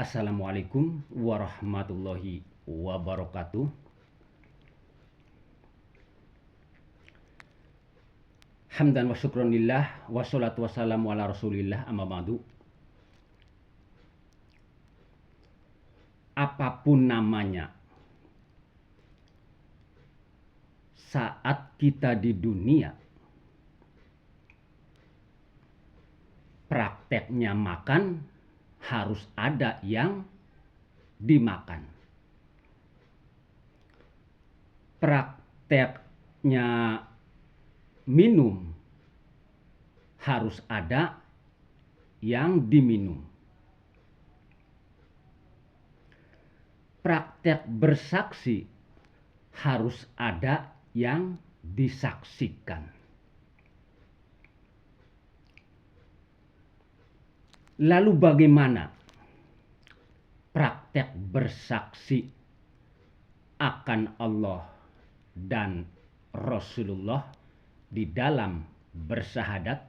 Assalamualaikum warahmatullahi wabarakatuh. Hamdan wa syukronillah wassalatu wassalamu ala rasulillah amma ba'du. Apapun namanya, saat kita di dunia, prakteknya makan harus ada yang dimakan. Prakteknya minum harus ada yang diminum. Praktek bersaksi harus ada yang disaksikan. Lalu bagaimana praktek bersaksi akan Allah dan Rasulullah di dalam bersyahadat?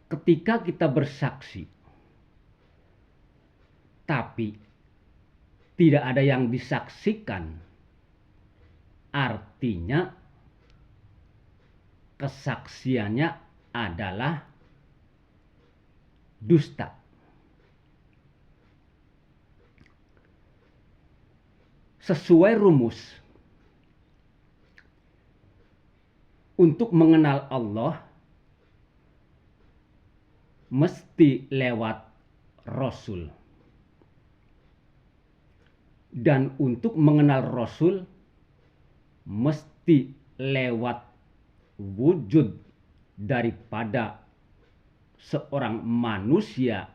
Ketika kita bersaksi tapi tidak ada yang disaksikan, artinya kesaksiannya adalah dusta. Sesuai rumus, untuk mengenal Allah mesti lewat Rasul. Dan untuk mengenal Rasul mesti lewat wujud daripada seorang manusia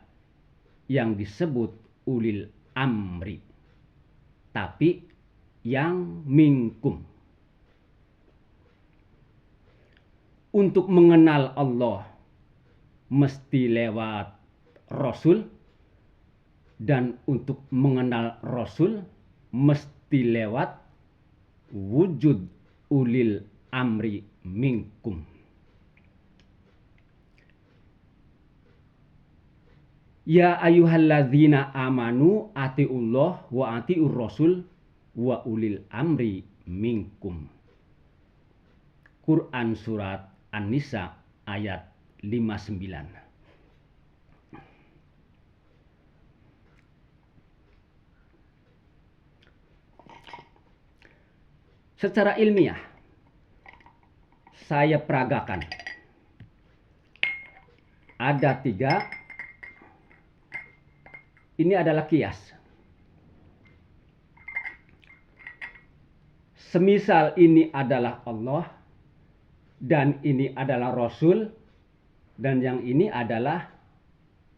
yang disebut ulil amri, tapi yang minkum. Untuk mengenal Allah mesti lewat Rasul, dan untuk mengenal Rasul mesti lewat wujud ulil amri minkum. Ya ayyuhalladzina amanu atiullah wa atiur rasul wa ulil amri minkum. Quran surat An-Nisa ayat 59. Secara ilmiah saya peragakan ada 3. Ini adalah kias. Semisal ini adalah Allah, dan ini adalah Rasul, dan yang ini adalah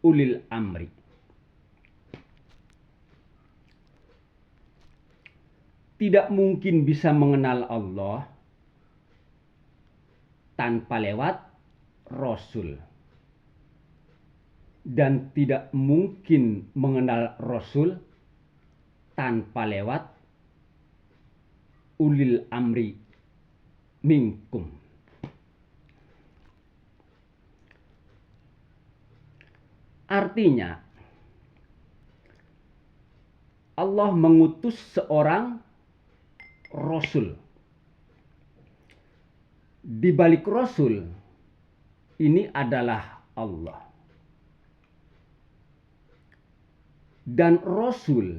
ulil amri. Tidak mungkin bisa mengenal Allah tanpa lewat Rasul. Dan tidak mungkin mengenal Rasul tanpa lewat ulil amri minkum. Artinya, Allah mengutus seorang Rasul. Di balik Rasul ini adalah Allah. Dan Rasul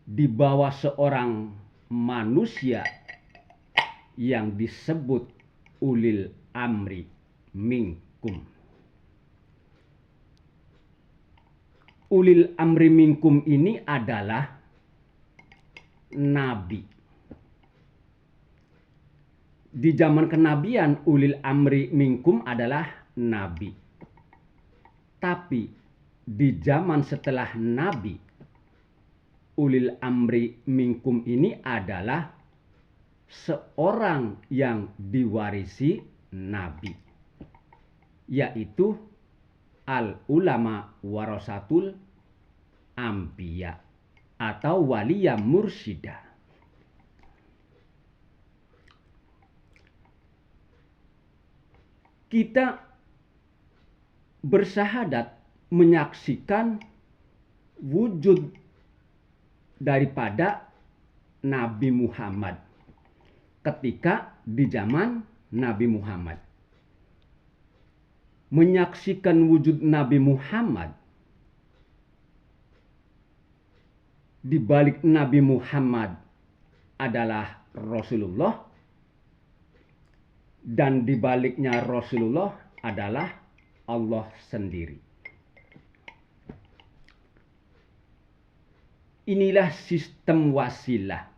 di bawah seorang manusia yang disebut ulil amri minkum. Ulil amri minkum ini adalah nabi. Di zaman kenabian ulil amri minkum adalah nabi. Tapi di zaman setelah nabi, ulil amri minkum ini adalah seorang yang diwarisi nabi, yaitu al ulama warasatul ambiya atau waliya mursyida. Kita bersyahadat menyaksikan wujud daripada Nabi Muhammad ketika di zaman Nabi Muhammad. Menyaksikan wujud Nabi Muhammad, di balik Nabi Muhammad adalah Rasulullah, dan di baliknya Rasulullah adalah Allah sendiri. Inilah sistem wasilah.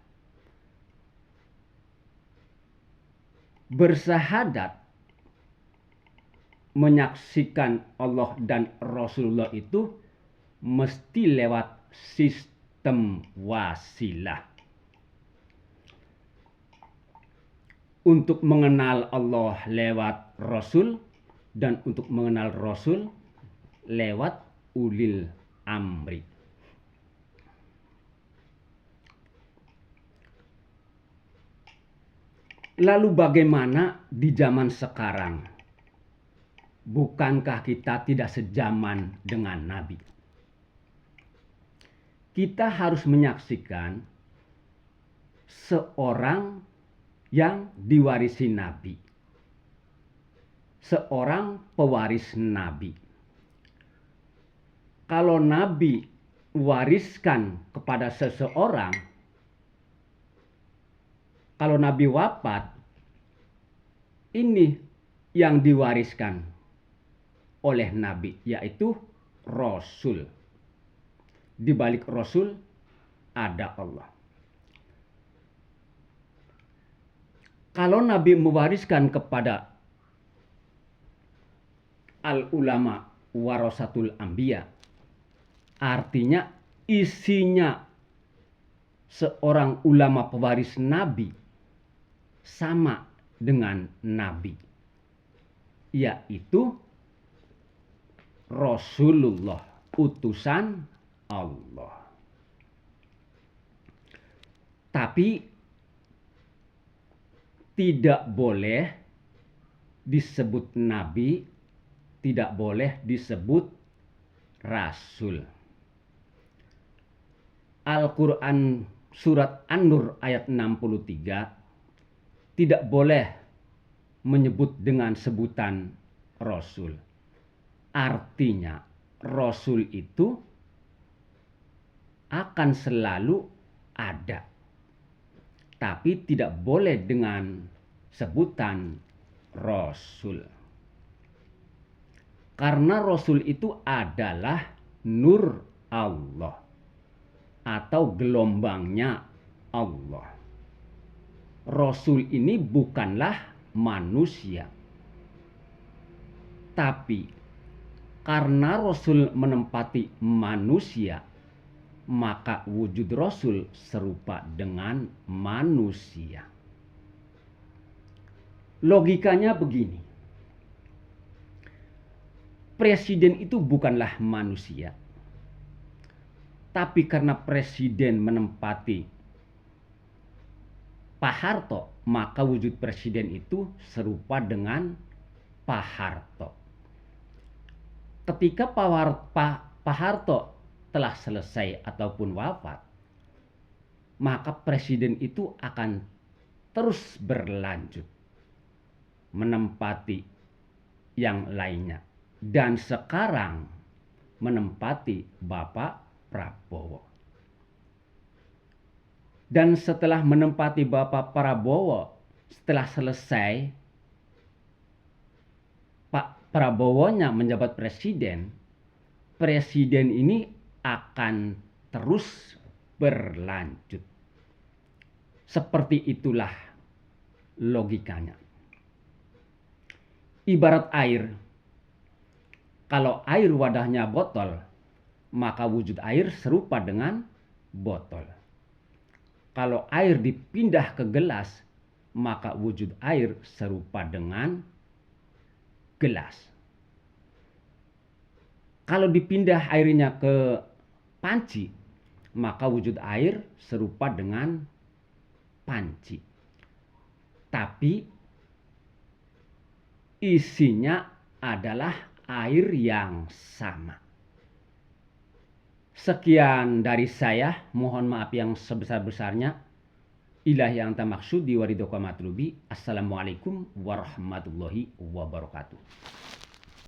Bersyahadat menyaksikan Allah dan Rasulullah itu mesti lewat sistem wasilah. Untuk mengenal Allah lewat Rasul, dan untuk mengenal Rasul lewat ulil amri. Lalu bagaimana di zaman sekarang? Bukankah kita tidak sejaman dengan Nabi? Kita harus menyaksikan seorang yang diwarisi Nabi. Seorang pewaris Nabi. Kalau Nabi wariskan kepada seseorang, kalau Nabi wafat, ini yang diwariskan oleh Nabi, yaitu Rasul. Di balik Rasul ada Allah. Kalau Nabi mewariskan kepada al-ulama warasatul anbiya, artinya isinya seorang ulama pewaris Nabi sama dengan Nabi, yaitu Rasulullah, utusan Allah. Tapi tidak boleh disebut Nabi, tidak boleh disebut Rasul. Al-Quran surat An-Nur ayat 63 tidak boleh menyebut dengan sebutan Rasul. Artinya Rasul itu akan selalu ada, tapi tidak boleh dengan sebutan Rasul. Karena Rasul itu adalah nur Allah atau gelombangnya Allah. Rasul ini bukanlah manusia, tapi karena Rasul menempati manusia, maka wujud Rasul serupa dengan manusia. Logikanya begini. Presiden itu bukanlah manusia, tapi karena presiden menempati Pak Harto, maka wujud presiden itu serupa dengan Pak Harto. Ketika Pak Harto telah selesai ataupun wafat, maka presiden itu akan terus berlanjut menempati yang lainnya. Dan sekarang menempati Bapak Prabowo. Dan setelah menempati Bapak Prabowo, setelah selesai Pak Prabowo-nya menjabat presiden, presiden ini akan terus berlanjut. Seperti itulah logikanya. Ibarat air. Kalau air wadahnya botol, maka wujud air serupa dengan botol. Kalau air dipindah ke gelas, maka wujud air serupa dengan gelas. Kalau dipindah airnya ke panci, maka wujud air serupa dengan panci. Tapi isinya adalah air yang sama. Sekian dari saya, mohon maaf yang sebesar-besarnya. Ilah yang tamaksud di waridoko matlubi. Assalamualaikum warahmatullahi wabarakatuh.